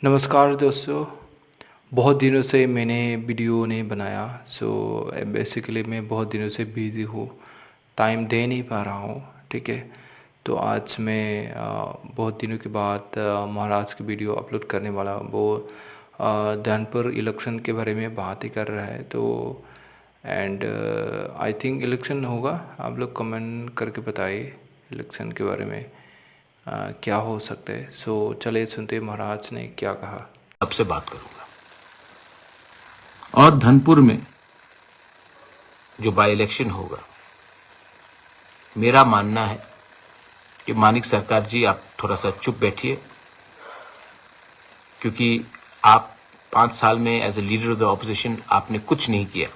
नमस्कार दोस्तों। बहुत दिनों से मैंने वीडियो नहीं बनाया। बेसिकली मैं बहुत दिनों से बिज़ी हूँ, टाइम दे नहीं पा रहा हूँ। ठीक है, तो आज मैं बहुत दिनों के बाद महाराज की वीडियो अपलोड करने वाला हूँ। वो धनपुर इलेक्शन के बारे में बात ही कर रहा है। तो एंड आई थिंक इलेक्शन होगा। आप लोग कमेंट करके बताइए इलेक्शन के बारे में क्या हो सकता है। चलिए सुनते हैं महाराज ने क्या कहा। आपसे बात करूंगा। और धनपुर में जो बाई इलेक्शन होगा, मेरा मानना है कि मानिक सरकार जी आप थोड़ा सा चुप बैठिए, क्योंकि आप 5 साल में as a leader of the opposition आपने कुछ नहीं किया।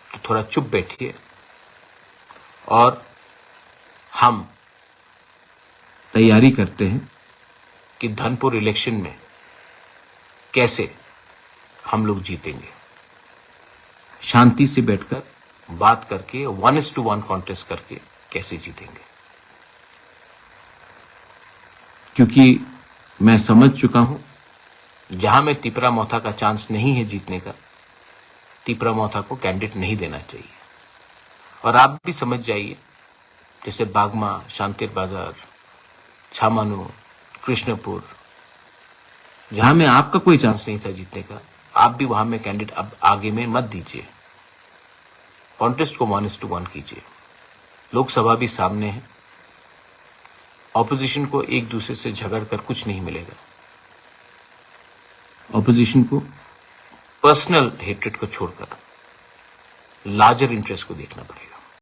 तो थोड़ा चुप बैठिए और हम तैयारी करते हैं कि धनपुर इलेक्शन में कैसे हम लोग जीतेंगे। शांति से बैठकर बात करके 1:1 कॉन्टेस्ट करके कैसे जीतेंगे, क्योंकि मैं समझ चुका हूं जहां में टिपरा मोथा का चांस नहीं है जीतने का, टिपरा मोथा को कैंडिडेट नहीं देना चाहिए। और आप भी समझ जाइए, जैसे बागमा, शांतिर बाजार, छामानू, कृष्णपुर, जहां में आपका कोई चांस नहीं था जीतने का, आप भी वहां में कैंडिडेट अब आगे में मत दीजिए। कॉन्टेस्ट को 1:1 कीजिए। लोकसभा भी सामने है। ऑपोजिशन को एक दूसरे से झगड़ कर कुछ नहीं मिलेगा। ऑपोजिशन को पर्सनल हेट्रेड को छोड़कर लार्जर इंटरेस्ट को देखना पड़ेगा।